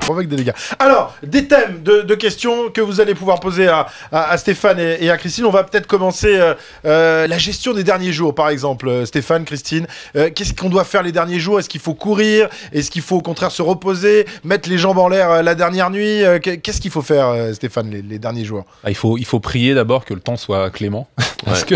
provoque des dégâts. Alors, des thèmes de questions que vous allez pouvoir poser à Stéphane et à Christine. On va peut-être commencer la gestion des derniers jours, par exemple. Stéphane, Christine, qu'est-ce qu'on doit faire les derniers jours? Est-ce qu'il faut courir? Est-ce qu'il faut au contraire se reposer? Mettre les jambes en l'air la dernière nuit? Qu'est-ce qu'il faut faire, Stéphane, les derniers jours? Il faut prier d'abord que le temps soit clément. Parce que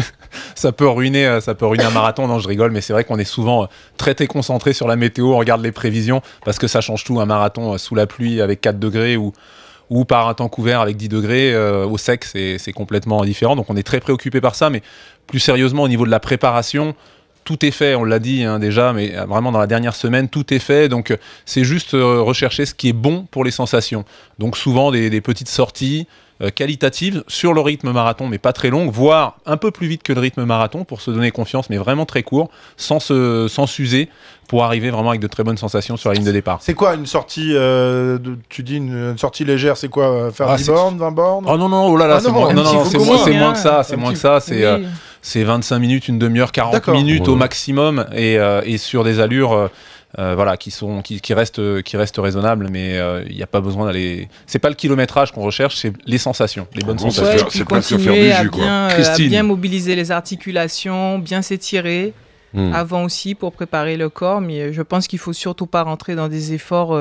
ça peut ruiner un marathon. Non, je rigole, mais c'est vrai qu'on est souvent très concentré sur la météo, on regarde les prévisions, parce que ça change tout. Un marathon sous la pluie avec 4 degrés ou par un temps couvert avec 10 degrés, au sec, c'est complètement différent. Donc on est très préoccupé par ça, mais plus sérieusement, au niveau de la préparation, tout est fait, on l'a dit déjà, mais vraiment dans la dernière semaine, tout est fait. Donc c'est juste rechercher ce qui est bon pour les sensations. Donc souvent des petites sorties qualitatives sur le rythme marathon, mais pas très longues, voire un peu plus vite que le rythme marathon pour se donner confiance, mais vraiment très court, sans s'user, pour arriver vraiment avec de très bonnes sensations sur la ligne de départ. C'est quoi une sortie, tu dis une sortie légère, c'est quoi, faire 10 bornes, 20 bornes? Oh non, oh là là, c'est moins que ça, c'est 25 minutes, une demi-heure, 40 minutes au maximum, et sur des allures qui restent raisonnables, mais il n'y a pas besoin d'aller. C'est pas le kilométrage qu'on recherche, c'est les sensations, les bonnes sensations. C'est pas se faire du jus, quoi. À bien mobiliser les articulations, bien s'étirer avant aussi pour préparer le corps, mais je pense qu'il faut surtout pas rentrer dans des efforts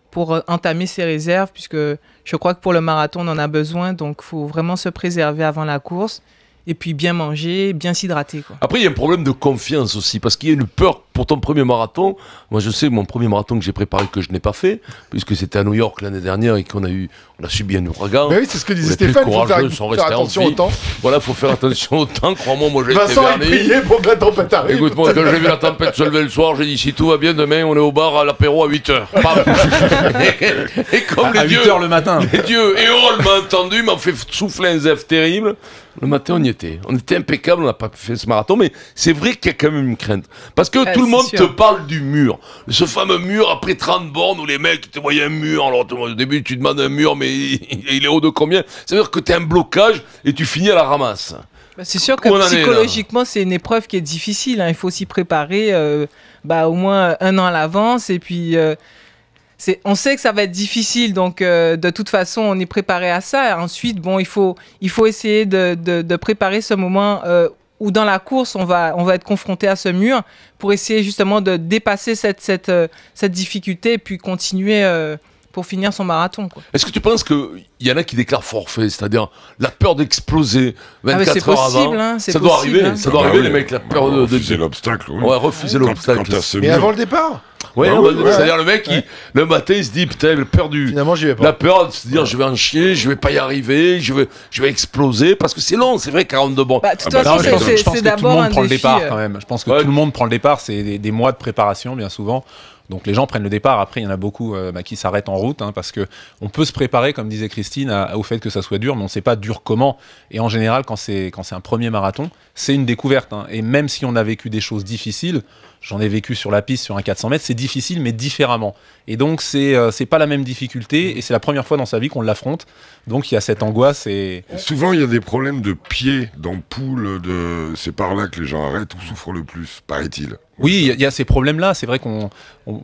pour entamer ses réserves, puisque je crois que pour le marathon on en a besoin, donc il faut vraiment se préserver avant la course. Et puis bien manger, bien s'hydrater, quoi. Après, il y a un problème de confiance aussi, parce qu'il y a une peur pour ton premier marathon. Moi, je sais, mon premier marathon que j'ai préparé, que je n'ai pas fait, puisque c'était à New York l'année dernière et qu'on a subi un ouragan. Mais oui, c'est ce que disait Stéphane, il faut faire attention au temps. Voilà, il faut faire attention au temps. Crois-moi, moi, j'ai été Vincent verni. a prié pour que la tempête arrive. Écoute-moi, quand j'ai vu la tempête se lever le soir, j'ai dit, si tout va bien, demain, on est au bar à l'apéro à 8h. Et comme à 8h le matin. Les dieux, et Harold m'a entendu, m'a fait souffler un zèf terrible. Le matin, on y était. On était impeccable, on n'a pas fait ce marathon, mais c'est vrai qu'il y a quand même une crainte. Parce que tout le monde te parle du mur. Ce fameux mur après 30 bornes où les mecs te voyaient un mur. Alors au début, tu demandes un mur, mais il est haut de combien? Ça veut dire que tu as un blocage et tu finis à la ramasse. C'est sûr que psychologiquement, c'est une épreuve qui est difficile. Il faut s'y préparer au moins un an à l'avance. Et puis, on sait que ça va être difficile. Donc, de toute façon, on est préparé à ça. Ensuite, il faut essayer de préparer ce moment où dans la course, on va être confronté à ce mur pour essayer justement de dépasser cette difficulté et puis continuer pour finir son marathon, quoi. Est-ce que tu penses qu'il y en a qui déclarent forfait, c'est-à-dire la peur d'exploser 24 heures avant? Ça doit arriver, ça doit arriver, les mecs, la peur de refuser l'obstacle. Oui. Ouais, refuser l'obstacle. Mais avant le départ? Ouais, c'est-à-dire le mec, le matin, il se dit, putain, perdu. Finalement, j'y vais pas. La peur de se dire, je vais en chier, je vais pas y arriver, je vais exploser, parce que c'est long, c'est vrai, 42 bornes. De toute façon, c'est d'abord un défi. Je pense que tout le monde prend le départ quand même. Je pense que tout le monde prend le départ, c'est des mois de préparation, bien souvent. Donc les gens prennent le départ. Après, il y en a beaucoup qui s'arrêtent en route, parce que on peut se préparer, comme disait Christine, au fait que ça soit dur, mais on ne sait pas dur comment. Et en général, quand c'est un premier marathon, c'est une découverte. Et même si on a vécu des choses difficiles, j'en ai vécu sur la piste, sur un 400 mètres, c'est difficile, mais différemment. Et donc, c'est pas la même difficulté, et c'est la première fois dans sa vie qu'on l'affronte. Donc, il y a cette angoisse. Souvent, il y a des problèmes de pied, d'ampoule, c'est par là que les gens arrêtent ou souffrent le plus, paraît-il. Oui, il y a ces problèmes-là. C'est vrai qu'on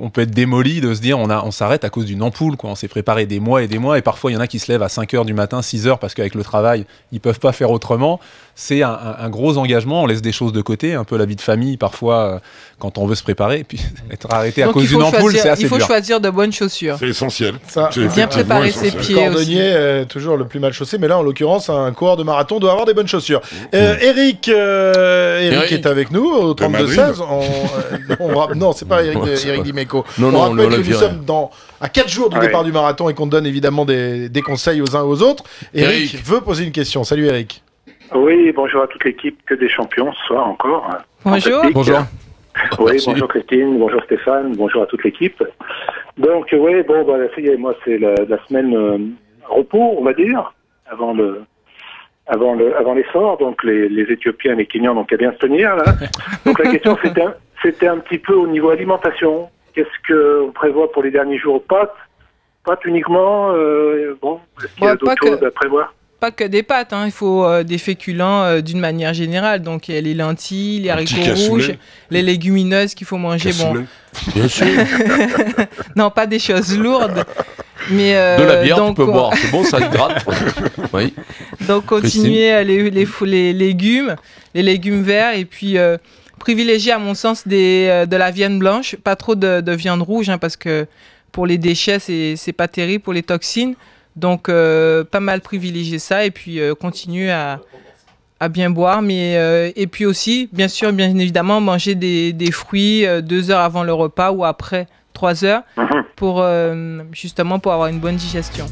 peut être démoli de se dire on s'arrête à cause d'une ampoule, quoi. On s'est préparé des mois, et parfois il y en a qui se lèvent à 5h du matin, 6h, parce qu'avec le travail, ils peuvent pas faire autrement. C'est un gros engagement, on laisse des choses de côté, un peu la vie de famille parfois, quand on veut se préparer, et puis être arrêté à cause d'une ampoule, c'est assez dur. Il faut choisir de bonnes chaussures. C'est essentiel. Bien préparer ses pieds aussi. Cordonnier, toujours le plus mal chaussé, mais là, en l'occurrence, un coureur de marathon doit avoir des bonnes chaussures. Eric est avec nous, au 32-16. Non, c'est pas Eric Dimeco. On rappelle que nous sommes à 4 jours du départ du marathon et qu'on donne évidemment des conseils aux uns aux autres. Eric veut poser une question. Salut Eric. Oui, bonjour à toute l'équipe, que des champions ce soir encore. Bonjour. Bonjour. Oui, bonjour Christine, bonjour Stéphane, bonjour à toute l'équipe. Donc oui, moi c'est la semaine repos, on va dire, avant l'essor. Donc les Éthiopiens et les Kenyans n'ont qu'à bien se tenir là. Donc la question c'était un petit peu au niveau alimentation. Qu'est-ce qu'on prévoit pour les derniers jours? Pâtes uniquement. Est-ce qu'il y a d'autres choses à prévoir? Pas que des pâtes, il faut des féculents d'une manière générale. Donc il y a les lentilles, les haricots rouges, les légumineuses qu'il faut manger. Bien sûr. Non, pas des choses lourdes. Mais, de la bière, tu peux boire, c'est bon, ça hydrate. Oui. Donc continuer les légumes verts et puis privilégier à mon sens de la viande blanche, pas trop de viande rouge hein, parce que pour les déchets c'est pas terrible pour les toxines. Donc pas mal privilégier ça et puis continuer à bien boire, mais et puis aussi bien évidemment manger des fruits 2 heures avant le repas ou après 3 heures pour justement pour avoir une bonne digestion.